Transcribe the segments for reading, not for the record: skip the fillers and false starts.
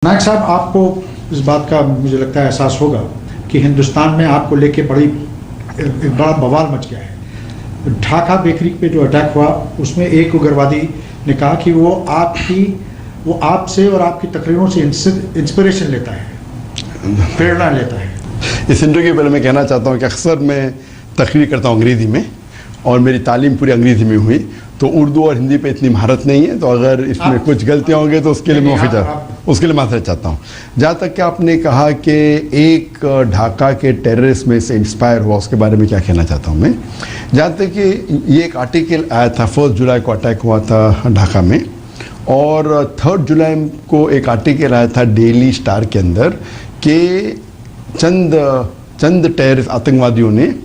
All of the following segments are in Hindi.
नायक साहब, आपको इस बात का मुझे लगता है एहसास होगा कि हिंदुस्तान में आपको लेके एक बड़ा बवाल मच गया है। ढाका बेकरी पे जो अटैक हुआ उसमें एक उग्रवादी ने कहा कि वो आपसे और आपकी तकरीरों से इंस्पिरेशन लेता है, प्रेरणा लेता है। इस इंटरव्यू के पहले मैं कहना चाहता हूँ कि अक्सर मैं तकरीर करता हूँ अंग्रेज़ी में और मेरी तालीम पूरी अंग्रेज़ी में हुई, तो उर्दू और हिंदी पे इतनी महारत नहीं है, तो अगर इसमें कुछ गलतियाँ होंगी तो उसके लिए माफ़ी चाहता हूँ। जहाँ तक कि आपने कहा कि एक ढाका के टेररिस्ट में से इंस्पायर हुआ, उसके बारे में क्या कहना चाहता हूँ मैं। जहाँ तक कि ये एक आर्टिकल आया था, 1 जुलाई को अटैक हुआ था ढाका में, और 3 जुलाई को एक आर्टिकल आया था डेली स्टार के अंदर कि चंद टेररिस्ट आतंकवादियों ने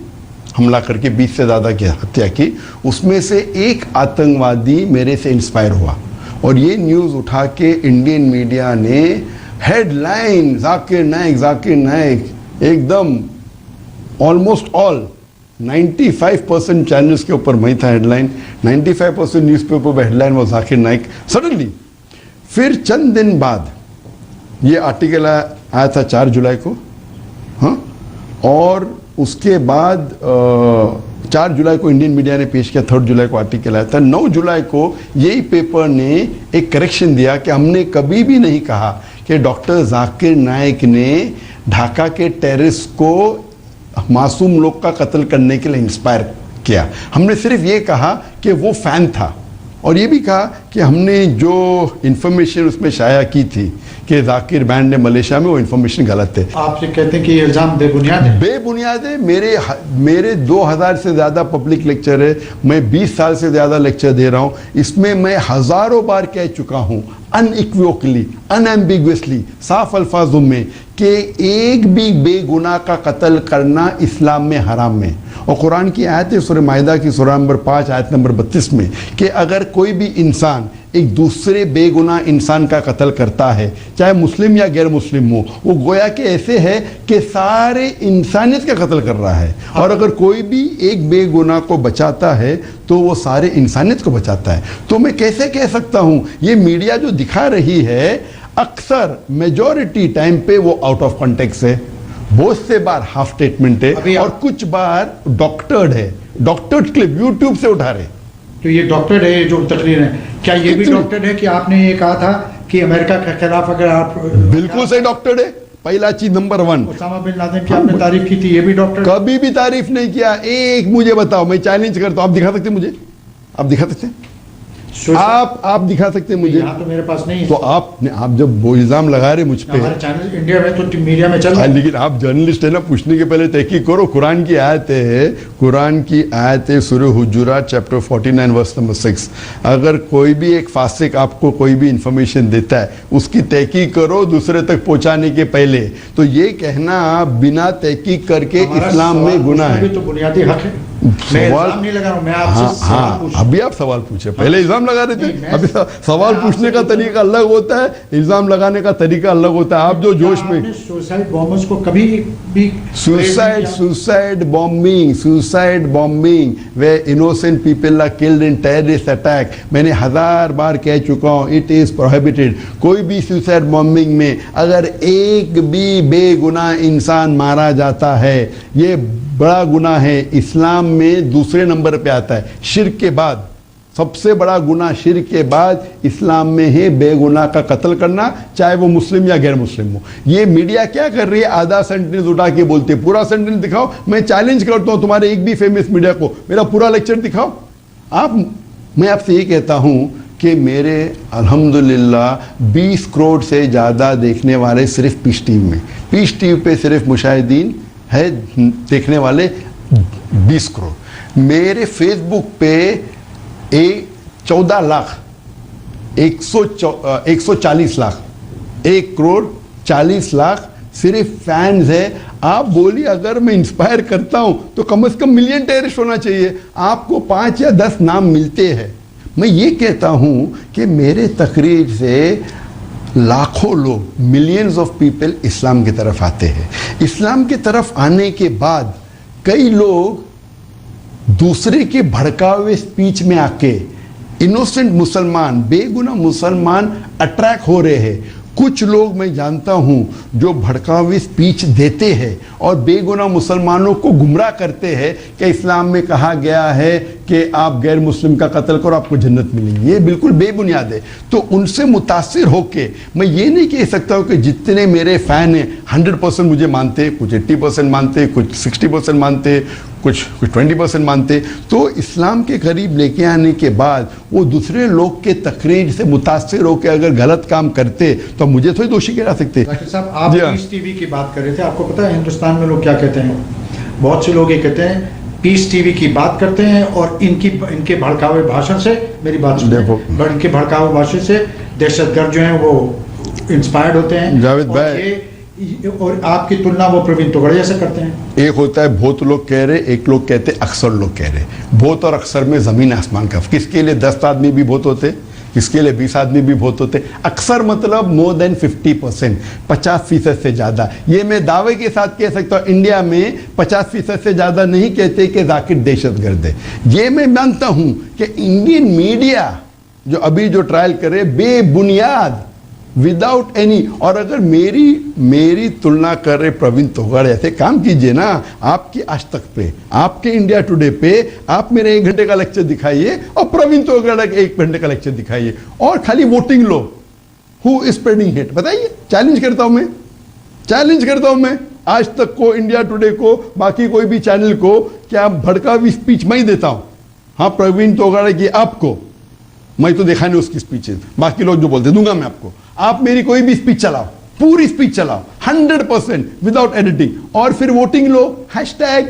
हमला करके 20 से ज़्यादा की हत्या की। उसमें से एक आतंकवादी मेरे से इंस्पायर हुआ और ये न्यूज़ उठा के इंडियन मीडिया ने हेडलाइन जाकिर नाइक एकदम ऑलमोस्ट ऑल 95% चैनल्स के ऊपर वही था हेडलाइन, 95% न्यूज़पेपर पर हेडलाइन वो जाकिर नाइक। सडनली फिर चंद दिन बाद ये आर्टिकल आया था 4 जुलाई को, हाँ, और उसके बाद 4 जुलाई को इंडियन मीडिया ने पेश किया, 3 जुलाई को आर्टिकल आया था। 9 जुलाई को यही पेपर ने एक करेक्शन दिया कि हमने कभी भी नहीं कहा कि डॉक्टर जाकिर नाइक ने ढाका के टेररिस्ट को मासूम लोग का कत्ल करने के लिए इंस्पायर किया। हमने सिर्फ ये कहा कि वो फ़ैन था, और ये भी कहा कि हमने जो इन्फॉर्मेशन उसमें शाया की थी कि जाकिर बैंड ने मलेशिया में, वो इन्फॉर्मेशन गलत है। आप ये कहते हैं कि ये इल्ज़ाम बेबुनियाद है? बेबुनियाद है। मेरे 2000 से ज़्यादा पब्लिक लेक्चर है, मैं 20 साल से ज़्यादा लेक्चर दे रहा हूँ, इसमें मैं हज़ारों बार कह चुका हूँ अनइक्विवोकली, अनएम्बिगुअसली, साफ अल्फाजों में कि एक भी बेगुनाह का कत्ल करना इस्लाम में हराम है। और कुरान की आयत है सूरह माइदा की सूरह नंबर 5 आयत नंबर 32 में कि अगर कोई भी इंसान एक दूसरे बेगुनाह इंसान का कत्ल करता है, चाहे मुस्लिम या गैर मुस्लिम हो, वो गोया कि ऐसे है कि सारे इंसानियत का कत्ल कर रहा है। और अगर कोई भी एक बेगुनाह को बचाता है तो वो सारे इंसानियत को बचाता है। तो मैं कैसे कह सकता हूँ, ये मीडिया जो दिखा रही है अक्सर मेजॉरिटी टाइम पे वो आउट ऑफ कॉन्टेक्स्ट है, बहुत से बार हाफ स्टेटमेंट है, और कुछ बार डॉक्टर्ड है, डॉक्टर्ड क्लिप यूट्यूब से उठा रहे। तो ये डॉक्टर है जो तकरीर है, क्या ये भी डॉक्टर है कि आपने ये कहा था कि अमेरिका के खिलाफ अगर आप? बिल्कुल सही डॉक्टर है। पहला चीज नंबर 1, उसामा बिन लादेन की आपने तारीफ की थी, ये भी डॉक्टर? कभी भी तारीफ नहीं किया। एक मुझे बताओ, मैं चैलेंज करता हूं, आप दिखा सकते मुझे? आप दिखा सकते हैं? आप दिखा सकते हैं मुझे? यहाँ तो मेरे पास नहीं है। तो आप जब वो इल्जाम लगा रहे मुझ पे, हमारे चैनल इंडिया में तो मीडिया में चल रहा है, लेकिन आप जर्नलिस्ट है ना, पूछने के पहले तहकीक करो। कुरान की आयत है सूरह हुजुरात चैप्टर 49 वर्स नंबर 6। अगर कोई भी एक फासिक आपको कोई भी इंफॉर्मेशन देता है, उसकी तहकीक करो दूसरे तक पहुंचाने के पहले। तो ये कहना बिना तहकीक करके इस्लाम में गुनाह है। तो बुनियादी हक है। सवाल नहीं लगा रहा हूं, मैं आपसे सवाल पूछ रहा हूं। अभी आप सवाल पूछे, पहले इल्जाम लगा रहे थे। अभी सवाल पूछने का तरीका अलग होता है, इल्जाम लगाने का तरीका अलग होता है। आप जो जोश में सुसाइड बॉम्बर्स को कभी भी सुसाइड बॉम्बिंग वे innocent people are killed in terrorist attack, मैंने 1000 बार कह चुका हूं, इट इज प्रोहिबिटेड। कोई भी सुसाइड बॉम्बिंग में अगर एक भी बेगुनाह इंसान मारा जाता है, ये बड़ा गुनाह है। इस्लाम में दूसरे नंबर पे आता है, शिर्क के बाद सबसे बड़ा गुनाह शिर्क के बाद इस्लाम में है बेगुनाह का कत्ल करना, चाहे वो मुस्लिम या गैर मुस्लिम हो। ये मीडिया क्या कर रही है, आधा सेंटेंस उठा के बोलते हैं, पूरा सेंटेंस दिखाओ। मैं चैलेंज करता हूं तुम्हारे एक भी फेमस मीडिया को, मेरा पूरा लेक्चर दिखाओ आप। मैं आपसे ये कहता हूं कि मेरे अल्हम्दुलिल्लाह 20 करोड़ से ज़्यादा देखने वाले सिर्फ पीस टीवी में, पीस टीवी पे सिर्फ मुशाहिदीन है देखने वाले 20 करोड़। मेरे फेसबुक पे 14 लाख 140 लाख 1 करोड़ 40 लाख सिर्फ फैंस है। आप बोलिए अगर मैं इंस्पायर करता हूं तो कम से कम मिलियन टेररिस्ट होना चाहिए। आपको 5 या 10 नाम मिलते हैं। मैं ये कहता हूं कि मेरे तकरीर से लाखों लोग, मिलियंस ऑफ पीपल इस्लाम की तरफ आते हैं। इस्लाम की तरफ आने के बाद कई लोग दूसरे के भड़काए हुए स्पीच में आके इनोसेंट मुसलमान, बेगुनाह मुसलमान अट्रैक्ट हो रहे हैं। कुछ लोग मैं जानता हूं जो भड़कावी स्पीच देते हैं और बेगुनाह मुसलमानों को गुमराह करते हैं कि इस्लाम में कहा गया है कि आप गैर मुस्लिम का कत्ल करो आपको जन्नत मिलेगी। ये बिल्कुल बेबुनियाद है। तो उनसे मुतासिर होके मैं ये नहीं कह सकता हूं कि जितने मेरे फ़ैन हैं 100% मुझे मानते, कुछ 80% मानते, कुछ 60% मानते, कुछ 20% मानते। तो इस्लाम के करीब लेके आने के बाद वो दूसरे लोग के तकरीर से मुतासिर होकर अगर गलत काम करते तो मुझे थोड़ी दोषी कह सकते। जाकिर साहब, आप पीस टीवी की बात कर रहे थे, आपको पता है हिंदुस्तान में लोग क्या कहते हैं? बहुत से लोग ये कहते हैं पीस टीवी की बात करते हैं और इनके भड़कावे भाषण से, मेरी बात सुनिए, इनके भड़कावे भाषण से दहशतगर्द जो हैं वो इंस्पायर्ड होते हैं। जावेद भाई, और आपकी तुलना वो प्रवीण तोगड़िया से करते हैं। एक होता है बहुत लोग कह रहे, एक लोग कहते अक्सर लोग कह रहे। बहुत और अक्सर में ज़मीन आसमान का। किसके लिए 10 आदमी भी बहुत होते, किसके लिए 20 आदमी भी बहुत होते। अक्सर मतलब मोर देन 50%, 50% से ज़्यादा। ये मैं दावे के साथ कह सकता हूँ इंडिया में 50% से ज़्यादा नहीं कहते कि जाकिर दहशतगर्द है। ये मैं मानता हूँ कि इंडियन मीडिया जो अभी जो ट्रायल करे बेबुनियाद, विदाउट एनी। और अगर मेरी तुलना कर रहे प्रवीण तोगड़, ऐसे काम कीजिए ना, आपकी आज तक पे, आपके इंडिया टुडे पे आप मेरे 1 घंटे का लेक्चर दिखाइए और प्रवीण तोगड़ 1 घंटे का लेक्चर दिखाइए और खाली voting low, who is spreading hate, बताइए। चैलेंज करता हूं मैं, चैलेंज करता हूं मैं आज तक को, इंडिया टुडे को, बाकी कोई भी चैनल को, क्या भड़कावी स्पीच मैं ही देता हूं? हाँ, प्रवीण तोगड़ की आपको मैं तो देखा नहीं उसकी स्पीचेस, बाकी लोग जो बोलते दूंगा मैं आपको। आप मेरी कोई भी स्पीच चलाओ, पूरी स्पीच चलाओ 100% विदाउट एडिटिंग, और फिर voting low, hashtag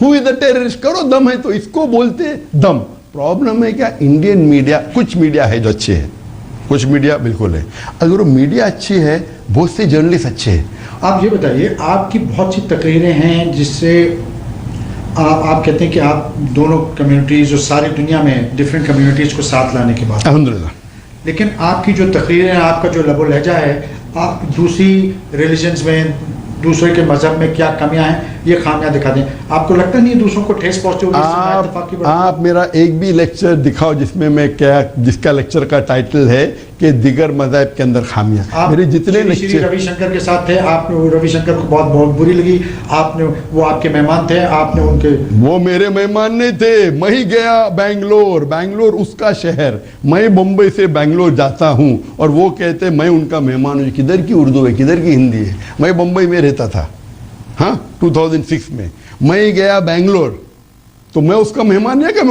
who is the terrorist करो, दम है तो इसको बोलते दम। प्रॉब्लम है क्या, इंडियन मीडिया, कुछ मीडिया है जो अच्छे है, कुछ मीडिया बिल्कुल है। अगर वो मीडिया अच्छी है, बहुत से जर्नलिस्ट अच्छे हैं। आप ये बताइए, आपकी बहुत सी तकरीरें हैं जिससे आप कहते हैं कि आप दोनों कम्युनिटीज़ और सारी दुनिया में डिफरेंट कम्युनिटीज़ को साथ लाने की बात, अल्हम्दुलिल्लाह। लेकिन आपकी जो तकरीरें हैं, आपका जो लबो लहजा है, आप दूसरी रिलीजन्स में, दूसरे के मजहब में क्या कमियां हैं, ये खामियां दिखा दें। आपको लगता नहीं दूसरों को ठेस पहुंचे? आप मेरा एक भी लेक्चर दिखाओ जिसमें मैं क्या, जिसका लेक्चर का टाइटल है कि दिगर मज़हब के अंदर खामियां। मेरे जितने लेक्चर रविशंकर के साथ थे, आपने रविशंकर को बहुत बुरी लगी, आपने, वो आपके मेहमान थे, आपने उनके, वो मेरे मेहमान नहीं थे। मैं ही गया बैंगलोर उसका शहर, मैं मुंबई से बैंगलोर जाता हूँ और वो कहते मैं उनका मेहमान हूँ। किधर की उर्दू है, किधर की हिंदी है? मैं मुंबई में रहता था, हाँ 2006 में। मैं ही गया बैंगलोर तो मैं उसका मेहमान है क्या?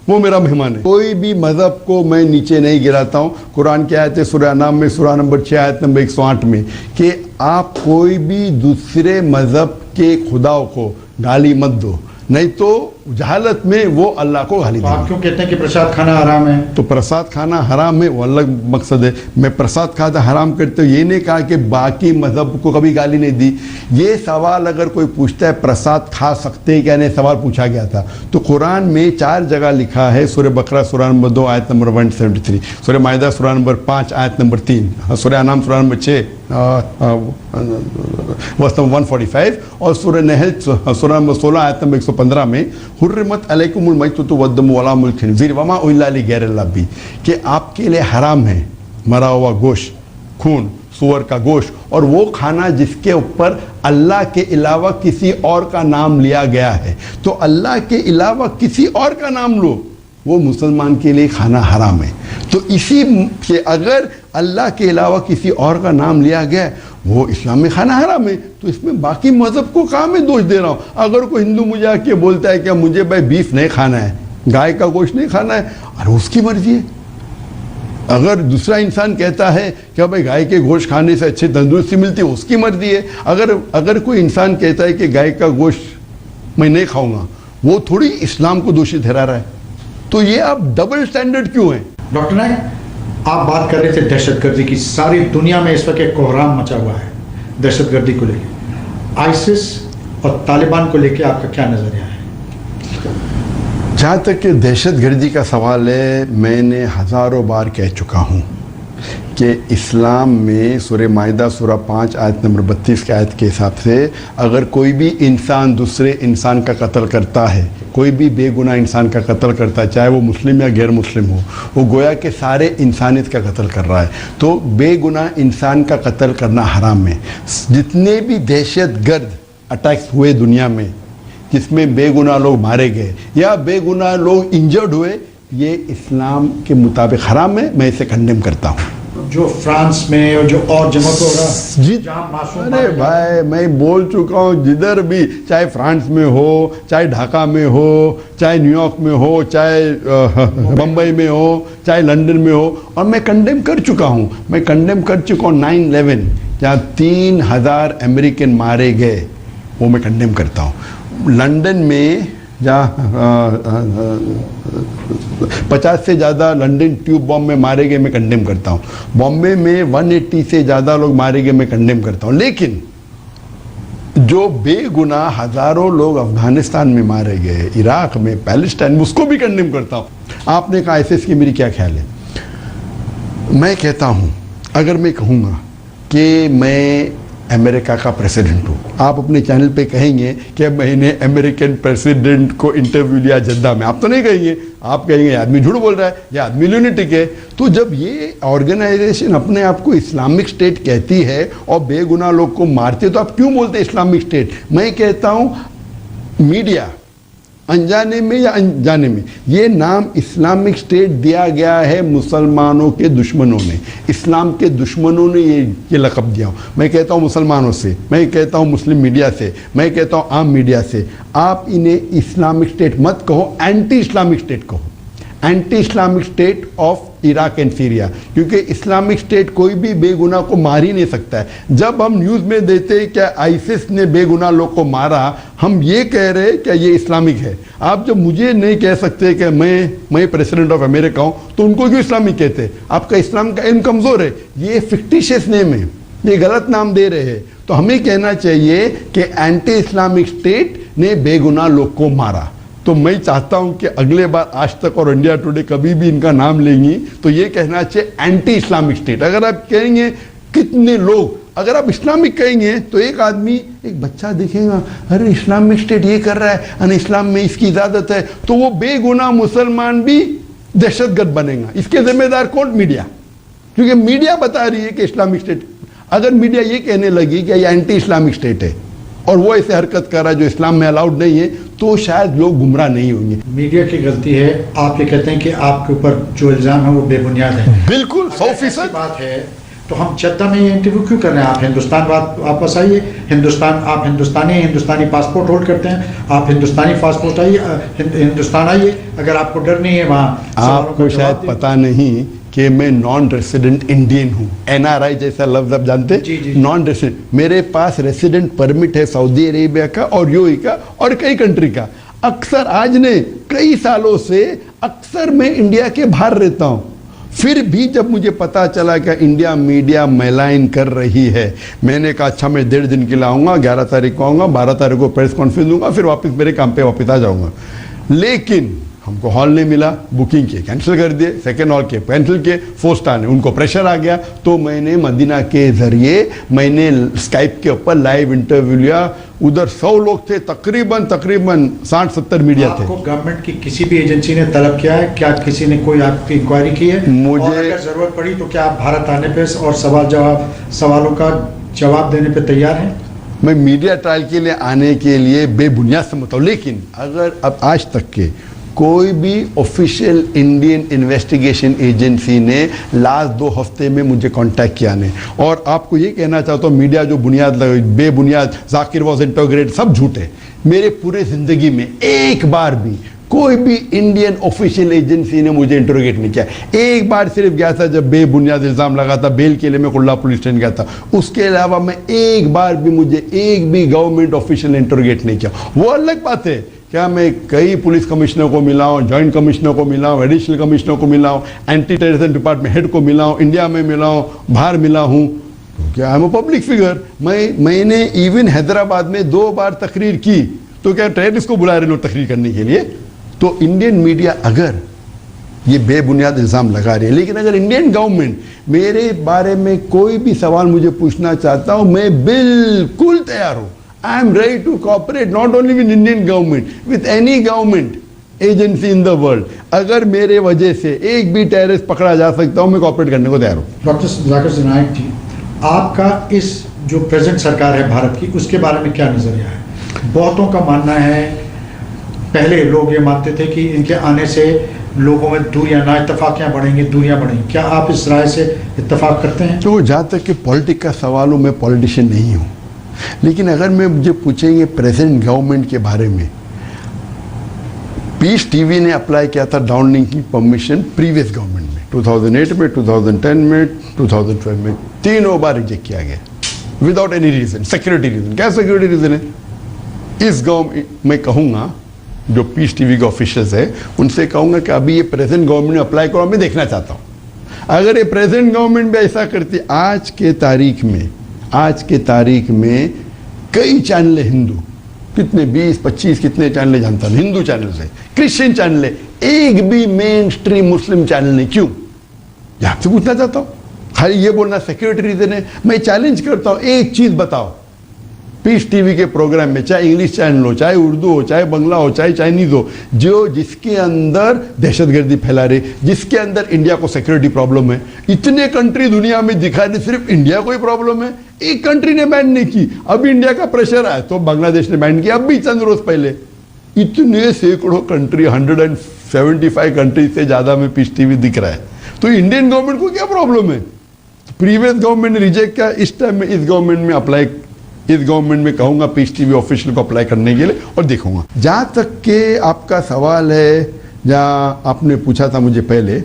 वो मेरा मेहमान है। कोई भी मज़हब को मैं नीचे नहीं गिराता हूँ। कुरान की आयत है सूरह अनाम में, सूरह नंबर 6 आयत नंबर 108 में, कि आप कोई भी दूसरे मज़हब के खुदाओं को गाली मत दो, नहीं तो जहालत में वो अल्लाह को गाली देंगे। आप क्यों कहते हैं कि प्रसाद खाना हराम है? तो प्रसाद खाना हराम है, वो अलग मकसद है। मैं प्रसाद खाता हराम करते हो ये नहीं कहा कि बाकी मजहब को कभी गाली नहीं दी। ये सवाल अगर कोई पूछता है प्रसाद खा सकते हैं क्या, नहीं सवाल पूछा गया था, तो कुरान में 4 जगह लिखा है। सूरह बकरा सूरह नंबर 2 आयत नंबर 173, सूरह माइदा सूरह नंबर 5 आयत नंबर 3, सूरह अनाम सूरह नंबर 6 वर्स नंबर 145 और सूरह नहल सूरह नंबर 16 आयत नंबर 115 में हुर्रिमत अलैकुमुल मैततु वद्दमु वला मुल खिंज़ीर वमा उहिल्ला लिगैरिल्लाह बिही, कि आपके लिए हराम है मरा हुआ गोश्त, खून, सूअर का गोश्त, और वो खाना जिसके ऊपर अल्लाह के अलावा किसी और का नाम लिया गया है। तो अल्लाह के अलावा किसी और का नाम लो, वो मुसलमान के लिए खाना हराम है। तो इसी से अगर अल्लाह के अलावा किसी और का नाम लिया गया, वो इस्लाम में खाना हराम है। तो इसमें बाकी मज़हब को कहाँ मैं दोष दे रहा हूँ? अगर कोई हिंदू मुझे आके बोलता है कि मुझे भाई बीफ नहीं खाना है, गाय का गोश्त नहीं खाना है, अरे उसकी मर्जी है। अगर दूसरा इंसान कहता है कि भाई गाय के गोश्त खाने से अच्छी तंदुरुस्ती मिलती है, उसकी मर्जी है। अगर कोई इंसान कहता है कि गाय का गोश्त मैं नहीं खाऊंगा, वो थोड़ी इस्लाम को दोषी ठहरा रहा है। तो ये आप डबल स्टैंडर्ड क्यों हैं? डॉक्टर नाइक, आप बात कर रहे थे दहशतगर्दी की। सारी दुनिया में इस वक्त एक कोहराम मचा हुआ है दहशतगर्दी को लेकर। आईसिस और तालिबान को लेकर आपका क्या नजरिया है? जहाँ तक कि दहशतगर्दी का सवाल है, मैंने हज़ारों बार कह चुका हूँ कि इस्लाम में सूरह माइदा सूरह 5 आयत नंबर 32 के आयत के हिसाब से अगर कोई भी इंसान दूसरे इंसान का कत्ल करता है, कोई भी बेगुनाह इंसान का कत्ल करता है, चाहे वो मुस्लिम या गैर मुस्लिम हो, वो गोया के सारे इंसानियत का कत्ल कर रहा है। तो बेगुनाह इंसान का कत्ल करना हराम है। जितने भी दहशतगर्द अटैक्स हुए दुनिया में जिसमें बेगुनाह लोग मारे गए या बेगुनाह लोग इंजर्ड हुए, ये इस्लाम के मुताबिक हराम है। मैं इसे कंडेम करता हूँ। जो फ्रांस में और जो और जगहों पे हो रहा जी, जहाँ मासूम अरे भाई मैं बोल चुका हूँ, जिधर भी, चाहे फ्रांस में हो, चाहे ढाका में हो, चाहे न्यूयॉर्क में हो, चाहे बम्बई में हो, चाहे लंदन में हो, और मैं कंडेम कर चुका हूँ। मैं कंडेम कर चुका हूँ 9/11 जहाँ 3000 अमेरिकन मारे गए, वो मैं कंडेम करता हूँ। लंदन में जहाँ 50 से ज़्यादा लंदन ट्यूब बॉम्ब में मारे गए, मैं कंडेम करता हूँ। बॉम्बे में 180 से ज़्यादा लोग मारे गए, मैं कंडेम करता हूँ। लेकिन जो बेगुनाह हज़ारों लोग अफगानिस्तान में मारे गए, इराक में, पैलेस्टाइन, उसको भी कंडेम करता हूँ। आपने कहा ISIS की मेरी क्या ख्याल है? मैं कहता हूँ, अगर मैं कहूँगा कि मैं अमेरिका का प्रेसिडेंट हूँ, आप अपने चैनल पे कहेंगे कि मैंने अमेरिकन प्रेसिडेंट को इंटरव्यू लिया जद्दा में, आप तो नहीं कहेंगे, आप कहेंगे ये आदमी झूठ बोल रहा है, ये आदमी ल्यूनेटिक है। तो जब ये ऑर्गेनाइजेशन अपने आप को इस्लामिक स्टेट कहती है और बेगुनाह लोग को मारती है, तो आप क्यों बोलते हैं इस्लामिक स्टेट? मैं कहता हूँ मीडिया अनजाने में या अनजाने में ये नाम इस्लामिक स्टेट दिया गया है मुसलमानों के दुश्मनों ने, इस्लाम के दुश्मनों ने ये लक़ब दिया। मैं कहता हूँ मुसलमानों से, मैं कहता हूँ मुस्लिम मीडिया से, मैं कहता हूँ आम मीडिया से, आप इन्हें इस्लामिक स्टेट मत कहो, एंटी इस्लामिक स्टेट कहो, anti Islamic state of Iraq and Syria, क्योंकि इस्लामिक स्टेट कोई भी बेगुनाह को मार ही नहीं सकता है। जब हम न्यूज़ में देते हैं क्या ISIS ने बेगुनाह लोग को मारा, हम ये कह रहे हैं क्या ये इस्लामिक है। आप जब मुझे नहीं कह सकते कि मैं प्रेसिडेंट ऑफ अमेरिका हूँ, तो उनको क्यों इस्लामिक कहते हैं? आपका इस्लाम का इल्म कमज़ोर है, ये फिक्टिशियस नेम है, ये गलत नाम दे रहे हैं। तो हमें कहना चाहिए कि एंटी इस्लामिक स्टेट ने बेगुनाह लोग को मारा। तो मैं चाहता हूं कि अगले बार आज तक और इंडिया टुडे कभी भी इनका नाम लेंगी तो ये कहना चाहिए एंटी इस्लामिक स्टेट। अगर आप कहेंगे कितने लोग, अगर आप इस्लामिक कहेंगे तो एक आदमी, एक बच्चा देखेगा, अरे इस्लामिक स्टेट ये कर रहा है और इस्लाम में इसकी इजाज़त है, तो वो बेगुनाह मुसलमान भी दहशतगर्द बनेगा। इसके जिम्मेदार कौन? मीडिया, क्योंकि मीडिया बता रही है कि इस्लामिक स्टेट। अगर मीडिया ये कहने लगी कि ये एंटी इस्लामिक स्टेट है और वो ऐसे हरकत कर रहा है जो इस्लाम में अलाउड नहीं है, तो शायद लोग गुमराह नहीं होंगे। मीडिया की गलती है। आप ये कहते हैं कि आपके ऊपर जो इल्ज़ाम है वो बेबुनियाद है। बिल्कुल 100% बात है। तो हम जद्दा में ये इंटरव्यू क्यों कर रहे हैं? आप हिंदुस्तान वापस आइए। हिंदुस्तान, आप हिंदुस्तानी पासपोर्ट होल्ड करते हैं, आप हिंदुस्तानी पासपोर्ट आइए, हिंदुस्तान आइए। अगर आपको डर नहीं है वहाँ, आपको शायद पता नहीं कि मैं नॉन रेसिडेंट इंडियन हूँ। NRI जैसा लफ्ज आप जानते हैं? नॉन रेसिडेंट, मेरे पास रेसिडेंट परमिट है सऊदी अरेबिया का और UAE का और कई कंट्री का। अक्सर आज ने कई सालों से अक्सर मैं इंडिया के बाहर रहता हूँ, फिर भी जब मुझे पता चला कि इंडिया मीडिया मैलाइन कर रही है, मैंने कहा अच्छा मैं 1.5 दिन के लिए आऊँगा, 11 तारीख को आऊँगा, 12 तारीख को प्रेस कॉन्फ्रेंस दूंगा, फिर वापस मेरे काम पे वापस आ जाऊँगा। लेकिन हमको हॉल नहीं मिला, बुकिंग किए, कैंसिल कर दिए, सेकेंड हॉल के कैंसिल किए, 4 स्टार ने, उनको प्रेशर आ गया, तो मैंने मदीना के ज़रिए मैंने स्काइप के ऊपर लाइव इंटरव्यू लिया। उधर 100 लोग थे, तकरीबन 60-70 मीडिया थे। आपको गवर्नमेंट की किसी भी एजेंसी ने तलब किया है? क्या किसी ने कोई आपकी इंक्वायरी की है? मुझे और अगर ज़रूरत पड़ी तो क्या आप भारत आने पे और सवालों का जवाब देने पे तैयार हैं? मैं मीडिया ट्रायल के लिए आने के लिए बेबुनियाद समझता हूँ, लेकिन अगर अब आज तक के कोई भी ऑफिशियल इंडियन इन्वेस्टिगेशन एजेंसी ने लास्ट 2 हफ्ते में मुझे कांटेक्ट किया नहीं, और आपको ये कहना चाहता हूँ मीडिया जो बेबुनियाद जाकिर वॉज इंटरोगेटेड, सब झूठ है। मेरे पूरे ज़िंदगी में एक बार भी कोई भी इंडियन ऑफिशियल एजेंसी ने मुझे इंटरोगेट नहीं किया। एक बार सिर्फ गया था जब बेबुनियाद इल्ज़ाम लगा था, बेल के लिए मैं कुल्ला पुलिस स्टेशन गया था, उसके अलावा मैं एक बार भी मुझे एक भी गवर्नमेंट ऑफिशियल ने इंटरोगेट नहीं किया। वो अलग बात है, क्या मैं कई पुलिस कमिश्नर को मिला हूँ, जॉइंट कमिश्नर को मिला हूँ, एडिशनल कमिश्नर को मिला हूँ, एंटी टेररिज्म डिपार्टमेंट हेड को मिला हूँ, इंडिया में मिला हूँ, बाहर मिला हूँ, क्या I am a public figure. मैंने इवन हैदराबाद में 2 बार तकरीर की, तो क्या टेररिस्ट को बुला रहे लोग तकरीर करने के लिए? तो इंडियन मीडिया अगर ये बेबुनियाद इल्ज़ाम लगा रही है। लेकिन अगर इंडियन गवर्नमेंट मेरे बारे में कोई भी सवाल मुझे पूछना चाहता हूँ, मैं बिल्कुल तैयार हूँ। I am ready to cooperate not only with Indian government, with any government agency in the world. अगर मेरे वजह से एक भी टेररिस्ट पकड़ा जा सकता हूँ, मैं कोऑपरेट करने को तैयार हूँ। डॉक्टर जाकिर नाइक जी, आपका इस जो प्रेजेंट सरकार है भारत की, उसके बारे में क्या नज़रिया है? बहुतों का मानना है, पहले लोग ये मानते थे कि इनके आने से लोगों में दूरियां, ना इत्तफाकियाँ बढ़ेंगी, दूरियां बढ़ेंगी। क्या आप इस राय से इत्तफाक करते हैं? तो जहाँ तक कि पॉलिटिक्स का सवाल हो, मैं पॉलिटिशियन नहीं हूँ, लेकिन अगर मैं मुझे पूछेंगे प्रेजेंट गवर्नमेंट के बारे में, पीस टीवी ने अप्लाई किया था down linking permission previous government में, 2008 में, 2010 में, 2012 में, तीनों बार रिजेक्ट किया गया without any reason, security reason. क्या सिक्योरिटी रीजन है? इस गवर्नमेंट मैं कहूँगा, जो पीस टीवी के ऑफिशियल्स है उनसे कहूँगा कि अभी ये प्रेजेंट गवर्नमेंट ने अप्लाई करो, मैं देखना चाहता हूँ। अगर ये प्रेजेंट गवर्नमेंट भी ऐसा करती, आज के तारीख में कई चैनल हिंदू, कितने 20-25 कितने चैनल जानता हूँ, हिंदू चैनल है, क्रिश्चियन चैनल है, एक भी मेन स्ट्रीम मुस्लिम चैनल नहीं। क्यों? ये आपसे पूछना चाहता हूँ। खाली ये बोलना सिक्योरिटी रीजन है। मैं चैलेंज करता हूँ, एक चीज बताओ, पीस टीवी के प्रोग्राम में, चाहे इंग्लिश चैनल हो, चाहे उर्दू हो, चाहे बंगला हो, चाहे चाइनीज हो, जो जिसके अंदर दहशतगर्दी फैला रहे, जिसके अंदर इंडिया को सिक्योरिटी प्रॉब्लम है, इतने कंट्री दुनिया में दिखा रहे, सिर्फ इंडिया को ही प्रॉब्लम है, एक कंट्री ने बैन नहीं की। अब इंडिया का प्रेशर आया तो बांग्लादेश ने बैन किया, अब भी चंद रोज पहले। इतने सैकड़ों कंट्री, 175 कंट्री से ज्यादा में पीस टीवी दिख रहा है, तो इंडियन गवर्नमेंट को क्या प्रॉब्लम है? प्रीवियस गवर्नमेंट ने रिजेक्ट किया, इस टाइम में इस गवर्नमेंट में कहूंगा पीस टीवी ऑफिशियल को अप्लाई करने के लिए और देखूंगा। जहां तक के आपका सवाल है, जहां आपने पूछा था मुझे पहले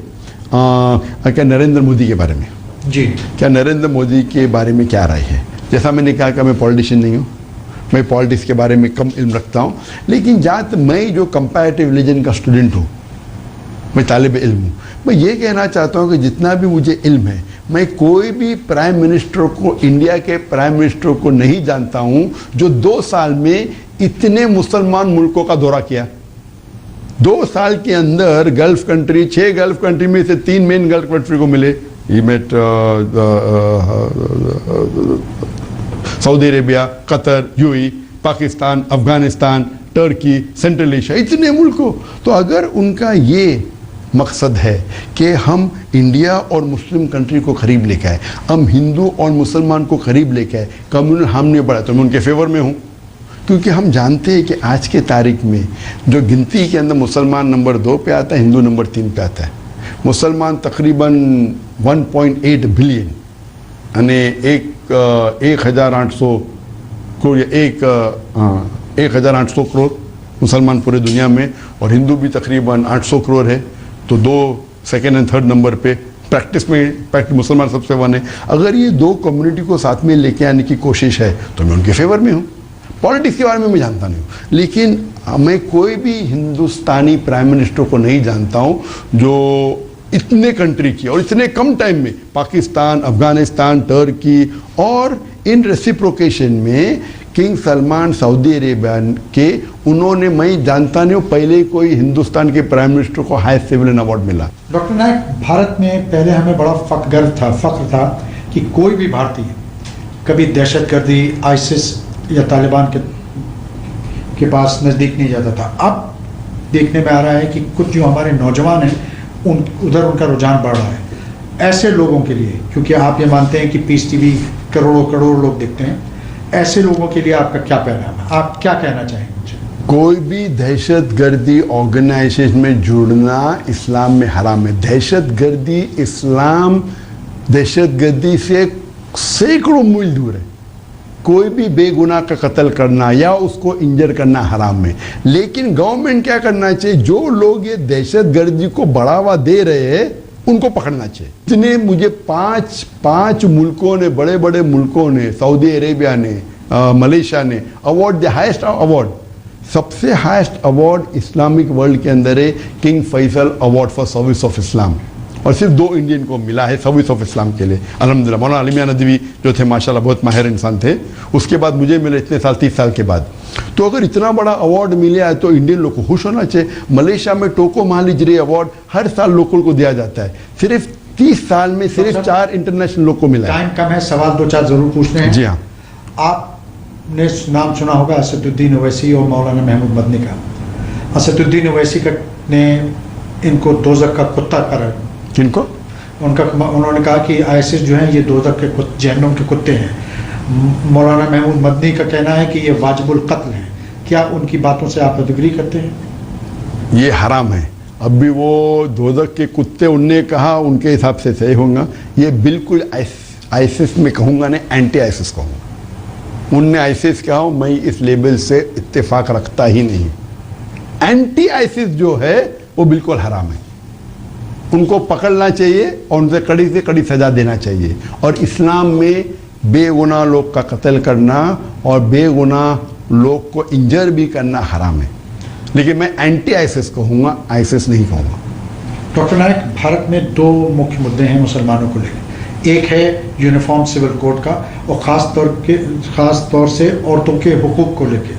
क्या नरेंद्र मोदी के बारे में जी, क्या नरेंद्र मोदी के बारे में क्या राय है? जैसा मैंने कहा कि मैं पॉलिटिशियन नहीं हूँ, मैं पॉलिटिक्स के बारे में कम इल्म रखता हूँ, लेकिन जहाँ तक मैं जो कंपैरेटिव रिलीजन का स्टूडेंट हूँ, मैं तालिब इल्म हूँ, मैं ये कहना चाहता हूँ कि जितना भी मुझे इल्म है, मैं कोई भी प्राइम मिनिस्टर को, इंडिया के प्राइम मिनिस्टर को नहीं जानता हूँ जो 2 साल में इतने मुसलमान मुल्कों का दौरा किया। 2 साल के अंदर गल्फ कंट्री, 6 गल्फ कंट्री में से 3 मेन गल्फ कंट्री को मिले। He met Saudi Arabia, Qatar, UAE, Pakistan, Afghanistan, Turkey, central Asia, इतने मुल्कों। तो अगर उनका ये मकसद है कि हम इंडिया और मुस्लिम कंट्री को करीब लेके आए, हम हिंदू और मुसलमान को करीब लेके आए, कम्युनल हम नहीं बढ़ा, तो मैं उनके फेवर में हूँ। क्योंकि हम जानते हैं कि आज के तारीख में जो गिनती के अंदर मुसलमान नंबर 2 पे आता है, हिंदू नंबर 3 पे आता है। मुसलमान तकरीबन 1.8 बिलियन, यानी 1,800 करोड़ या 1,800 करोड़ मुसलमान पूरे दुनिया में, और हिंदू भी तकरीबन 800 करोड़ है। तो 2 सेकेंड एंड थर्ड नंबर पे प्रैक्टिस मुसलमान सबसे 1 है। अगर ये 2 कम्युनिटी को साथ में लेके आने की कोशिश है तो मैं उनके फेवर में हूँ। पॉलिटिक्स के बारे में मैं जानता नहीं हूँ, लेकिन मैं कोई भी हिंदुस्तानी प्राइम मिनिस्टर को नहीं जानता हूँ जो इतने कंट्री की और इतने कम टाइम में, पाकिस्तान, अफगानिस्तान, टर्की, और इन रेसिप्रोकेशन में किंग सलमान सऊदी अरेबिया के, उन्होंने, मैं जानता नहीं हूँ पहले कोई हिंदुस्तान के प्राइम मिनिस्टर को हाईएस्ट सिविलियन अवार्ड मिला। डॉक्टर नाइक, भारत में पहले हमें बड़ा फख्र था कि कोई भी भारतीय कभी दहशतगर्दी, आईसिस या तालिबान के पास नज़दीक नहीं जाता था। अब देखने में आ रहा है कि कुछ जो हमारे नौजवान हैं उधर उनका रुझान बढ़ रहा है। ऐसे लोगों के लिए, क्योंकि आप ये मानते हैं कि पीस टीवी करोड़ों लोग देखते हैं, ऐसे लोगों के लिए आपका क्या पैगाम है? आप क्या कहना चाहेंगे मुझे? कोई भी दहशतगर्दी ऑर्गेनाइजेशन में जुड़ना इस्लाम में हराम है। दहशतगर्दी, इस्लाम दहशतगर्दी से सैकड़ों मील दूर है। कोई भी बेगुनाह का कत्ल करना या उसको इंजर करना हराम है। लेकिन गवर्नमेंट क्या करना चाहिए, जो लोग ये दहशतगर्दी को बढ़ावा दे रहे हैं उनको पकड़ना चाहिए। इतने मुझे पांच मुल्कों ने, बड़े बड़े मुल्कों ने, सऊदी अरेबिया ने, मलेशिया ने अवार्ड, द हाईएस्ट अवार्ड, सबसे हाईएस्ट अवार्ड इस्लामिक वर्ल्ड के अंदर है King Faisal award for service of Islam, और सिर्फ 2 इंडियन को मिला है सर्विस ऑफ इस्लाम के लिए। अल्हम्दुलिल्लाह, मौलाना अली मियां नदवी जो थे माशाल्लाह बहुत माहिर इंसान थे, उसके बाद मुझे मिले इतने साल, 30 साल के बाद। तो अगर इतना बड़ा अवार्ड मिला है तो इंडियन लोग को खुश होना चाहिए। मलेशिया में टोको महालिजरे अवार्ड हर साल लोकल को दिया जाता है, सिर्फ 30 साल में सिर्फ 4 इंटरनेशनल लोग को मिला है। टाइम कम है, सवाल 2-4 जरूर पूछने हैं। जी हाँ। आपने नाम सुना होगा असदुद्दीन ओवैसी और मौलाना महमूद मदनी का। असदुद्दीन ओवैसी ने इनको दोज़ख का कुत्ता करार, किनको? उन्होंने कहा कि आईएसआईएस जो है ये दोज़ख के जहन्नुम के कुत्ते हैं। मौलाना महमूद मदनी का कहना है कि ये वाजिबुल कत्ल है। क्या उनकी बातों से आप एग्री करते हैं? ये हराम है। अब भी वो दोज़ख के कुत्ते उनने कहा, उनके हिसाब से सही होगा। ये बिल्कुल आईएसआईएस में कहूँगा नहीं, एंटी आईएसआईएस कहूँगा। उनने आईएसआईएस कहा, मैं इस लेवल से इत्तेफाक रखता ही नहीं। एंटी आईएसआईएस जो है वो बिल्कुल हराम है, उनको पकड़ना चाहिए और उनसे कड़ी से कड़ी सजा देना चाहिए। और इस्लाम में बेगुनाह लोग का कत्ल करना और बेगुनाह लोग को इंजर भी करना हराम है। लेकिन मैं एंटी आईएसआईएस कहूँगा, आईएसआईएस नहीं कहूँगा। डॉक्टर नायक, भारत में 2 मुख्य मुद्दे हैं मुसलमानों को लेकर। एक है यूनिफॉर्म सिविल कोड का और ख़ास तौर से औरतों के हुकूक को लेकर।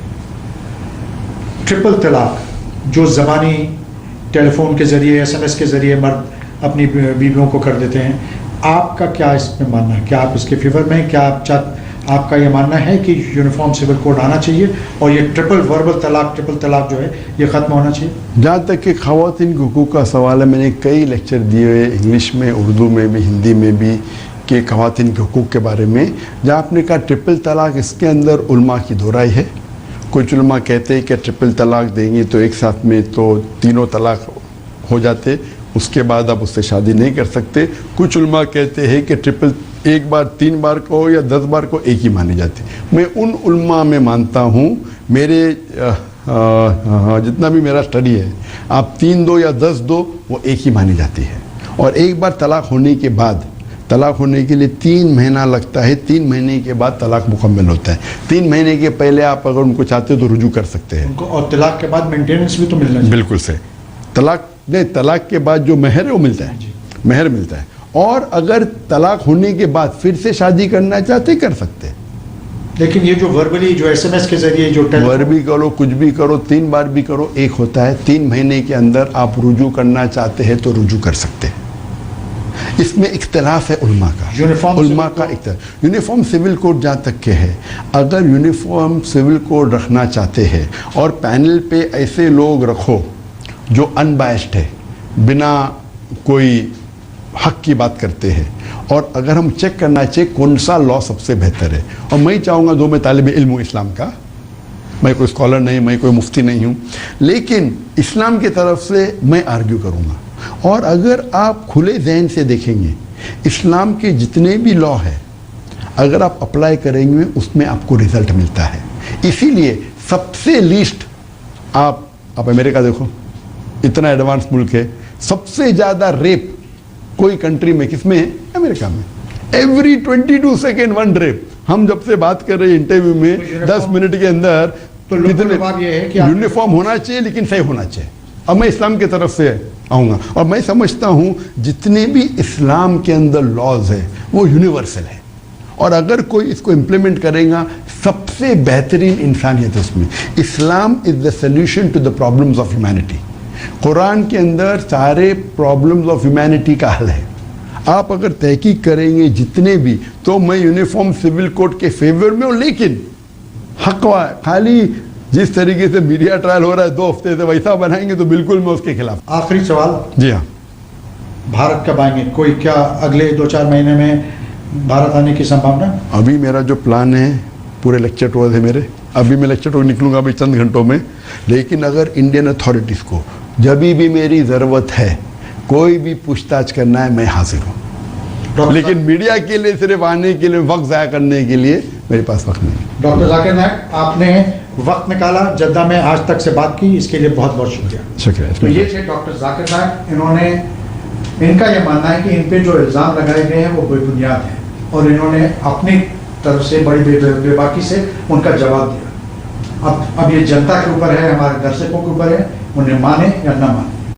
ट्रिपल तलाक जो ज़बानी टेलीफोन के ज़रिए, SMS के ज़रिए मर्द अपनी बीवियों को कर देते हैं, आपका क्या इसमें मानना है? क्या आप इसके फेवर में हैं? क्या आपका ये मानना है कि यूनिफॉर्म सिविल कोड आना चाहिए और ये ट्रिपल तलाक जो है ये ख़त्म होना चाहिए? जहाँ तक कि ख़वातीन के हुकूक का सवाल है, मैंने कई लेक्चर दिए हुए इंग्लिश में, उर्दू में भी, हिंदी में भी, कि ख़वातीन के हुकूक के बारे में। जहाँ आपने कहा ट्रिपल तलाक, इसके अंदर उलमा की दो राय है। कुछ उलमा कहते हैं कि ट्रिपल तलाक देंगे तो एक साथ में तो 3 तलाक हो जाते, उसके बाद आप उससे शादी नहीं कर सकते। कुछ उलमा कहते हैं कि ट्रिपल एक बार 3 बार को या 10 बार को एक ही मानी जाती। मैं उन उलमा में मानता हूँ, मेरे जितना भी मेरा स्टडी है, आप 3 दो या 10 दो वो एक ही मानी जाती है। और एक बार तलाक होने के बाद, तलाक होने के लिए 3 महीना लगता है, 3 महीने के बाद तलाक मुकम्मल होता है। 3 महीने के पहले आप अगर उनको चाहते हो तो रुजू कर सकते हैं उनको। और तलाक के बाद मेंटेनेंस भी तो मिलना चाहिए। बिल्कुल से तलाक के बाद जो महर है वो मिलता है, महर मिलता है। और अगर तलाक होने के बाद फिर से शादी करना चाहते कर सकते हैं। लेकिन ये जो वर्बली, जो SMS के जरिए, जो वर्बी करो, कुछ भी करो, 3 बार भी करो, एक होता है। 3 महीने के अंदर आप रुजू करना चाहते हैं तो रुजू कर सकते हैं। इसमें इख्तिलाफ है उलमा का, यूनिफॉर्म सिविल कोड जहाँ तक के है, अगर यूनिफॉर्म सिविल कोड रखना चाहते हैं और पैनल पे ऐसे लोग रखो जो अनबायस्ड है, बिना कोई हक की बात करते हैं, और अगर हम चेक करना चाहिए कौन सा लॉ सबसे बेहतर है। और मैं चाहूँगा, दो मैं तालिब इल्म हूँ इस्लाम का, मैं कोई स्कॉलर नहीं, मैं कोई मुफ्ती नहीं हूँ, लेकिन इस्लाम की तरफ से मैं आर्ग्यू करूँगा। और अगर आप खुले जहन से देखेंगे, इस्लाम के जितने भी लॉ है अगर आप अप्लाई करेंगे उसमें आपको रिजल्ट मिलता है। इसीलिए सबसे लीस्ट आप अमेरिका देखो, इतना एडवांस मुल्क है, सबसे ज़्यादा रेप कोई कंट्री में किसमें है? अमेरिका में। Every 22 second 1 rape. हम जब से बात कर रहे हैं इंटरव्यू में 10 मिनट के अंदर, तो ये है कि यूनिफॉर्म होना चाहिए लेकिन सही होना चाहिए। अब मैं इस्लाम की तरफ से आऊँगा, और मैं समझता हूँ जितने भी इस्लाम के अंदर लॉज है वो यूनिवर्सल है, और अगर कोई इसको इम्प्लीमेंट करेगा सबसे बेहतरीन इंसानियत है उसमें। Islam is the solution to the problems of humanity. कुरान के अंदर सारे प्रॉब्लम्स ऑफ ह्यूमैनिटी का हल है। आप अगर तहकीक करेंगे जितने भी, तो मैं यूनिफॉर्म सिविल कोड के फेवर में हूँ, लेकिन हक खाली जिस तरीके से मीडिया ट्रायल हो रहा है 2 हफ्ते से, वैसा बनाएंगे तो बिल्कुल मैं उसके खिलाफ। आखिरी सवाल। जी हाँ, भारत कब आएंगे? कोई क्या अगले 2-4 महीने में भारत आने की संभावना? अभी मेरा जो प्लान है, पूरे लेक्चर टूर है मेरे, अभी मैं लेक्चर टूर निकलूंगा अभी चंद घंटों में। लेकिन अगर इंडियन अथॉरिटीज़ को जब भी मेरी ज़रूरत है, कोई भी पूछताछ करना है, मैं हाजिर हूँ। लेकिन मीडिया के लिए सिर्फ आने के लिए, वक्त ज़ाया करने के लिए मेरे पास वक्त नहीं। डॉक्टर जाकिर नायक, आपने वक्त निकाला, जद्दा में आज तक से बात की, इसके लिए बहुत बहुत शुक्रिया। शुक्रिया। तो ये थे डॉक्टर जाकिर नायक। इनका ये मानना है कि इन पे जो इल्ज़ाम लगाए गए हैं वो बेबुनियाद हैं, और इन्होंने अपनी तरफ से बड़ी बेबाकी से उनका जवाब दिया। अब ये जनता के ऊपर है, हमारे दर्शकों के ऊपर है, उन्हें माने या ना माने।